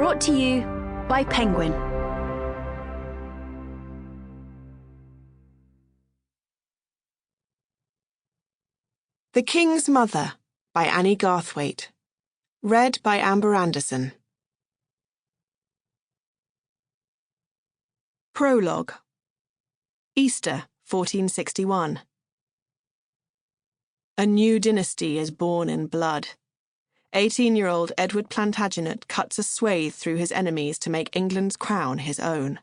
Brought to you by Penguin. The King's Mother by Annie Garthwaite. Read by Amber Anderson. Prologue. Easter, 1461. A new dynasty is born in blood. 18-year-old Edward Plantagenet cuts a swathe through his enemies to make England's crown his own.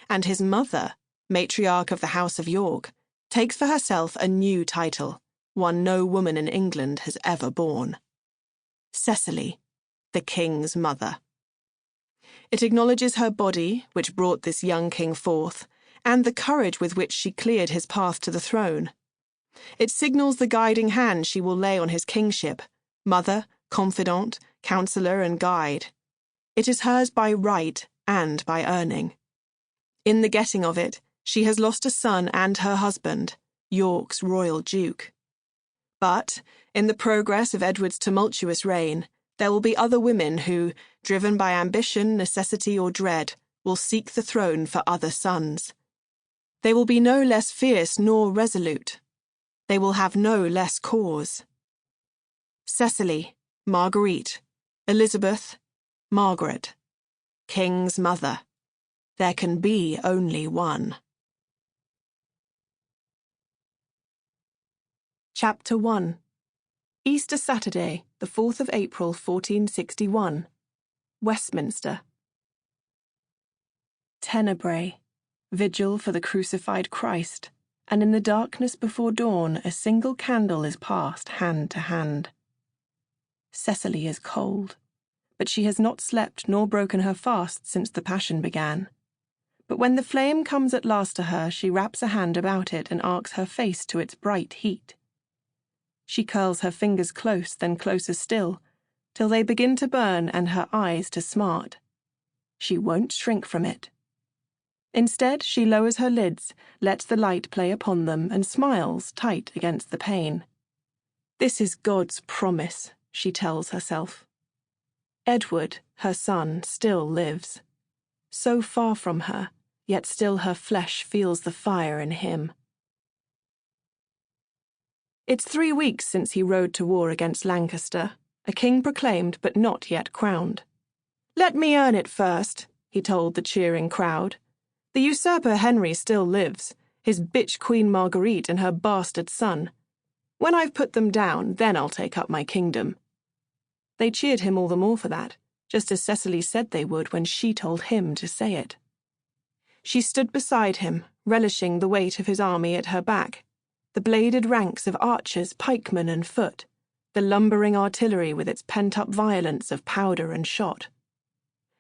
And his mother, matriarch of the House of York, takes for herself a new title, one no woman in England has ever borne. Cecily, the King's mother. It acknowledges her body, which brought this young king forth, and the courage with which she cleared his path to the throne. It signals the guiding hand she will lay on his kingship, mother, confidant, counsellor, and guide. It is hers by right and by earning. In the getting of it, she has lost a son and her husband, York's royal duke. But, in the progress of Edward's tumultuous reign, there will be other women who, driven by ambition, necessity, or dread, will seek the throne for other sons. They will be no less fierce nor resolute. They will have no less cause. Cecily, Marguerite, Elizabeth, Margaret. King's mother. There can be only one. Chapter 1. Easter Saturday, the 4th of April, 1461. Westminster. Tenebrae, vigil for the crucified Christ, and in the darkness before dawn a single candle is passed hand to hand. Cecily is cold, but she has not slept nor broken her fast since the Passion began. But when the flame comes at last to her, she wraps a hand about it and arcs her face to its bright heat. She curls her fingers close, then closer still, till they begin to burn and her eyes to smart. She won't shrink from it. Instead, she lowers her lids, lets the light play upon them, and smiles tight against the pain. This is God's promise, she tells herself. Edward, her son, still lives. So far from her, yet still her flesh feels the fire in him. It's 3 weeks since he rode to war against Lancaster, a king proclaimed but not yet crowned. "Let me earn it first," he told the cheering crowd. "The usurper Henry still lives, his bitch Queen Marguerite and her bastard son. When I've put them down, then I'll take up my kingdom." They cheered him all the more for that, just as Cecily said they would when she told him to say it. She stood beside him, relishing the weight of his army at her back, the bladed ranks of archers, pikemen, and foot, the lumbering artillery with its pent-up violence of powder and shot.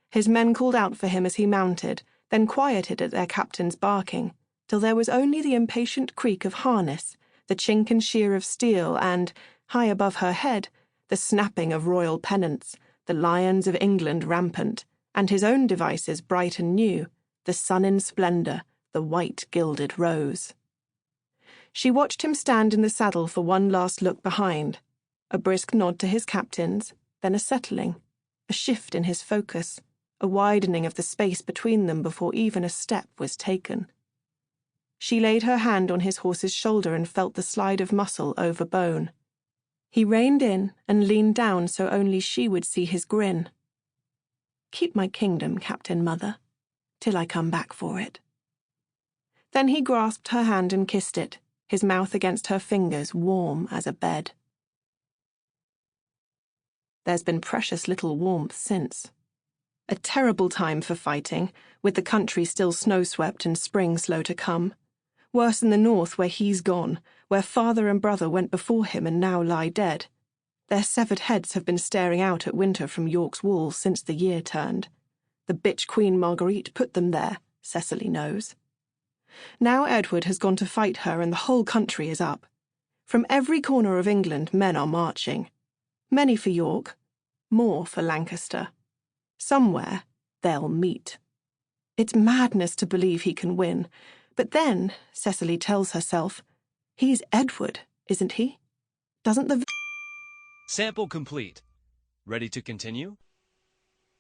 His men called out for him as he mounted, then quieted at their captain's barking, till there was only the impatient creak of harness, the chink and shear of steel, and, high above her head, the snapping of royal pennants, the lions of England rampant, and his own devices bright and new, the sun in splendour, the white gilded rose. She watched him stand in the saddle for one last look behind, a brisk nod to his captains, then a settling, a shift in his focus, a widening of the space between them before even a step was taken. She laid her hand on his horse's shoulder and felt the slide of muscle over bone. He reined in and leaned down so only she would see his grin. "Keep my kingdom, Captain Mother, till I come back for it." Then he grasped her hand and kissed it, his mouth against her fingers, warm as a bed. There's been precious little warmth since. A terrible time for fighting, with the country still snow-swept and spring slow to come. Worse in the north where he's gone, where father and brother went before him and now lie dead. Their severed heads have been staring out at winter from York's walls since the year turned. The bitch Queen Marguerite put them there, Cecily knows. Now Edward has gone to fight her and the whole country is up. From every corner of England men are marching. Many for York, more for Lancaster. Somewhere they'll meet. It's madness to believe he can win. But then, Cecily tells herself, he's Edward, isn't he? Doesn't the... Sample complete. Ready to continue?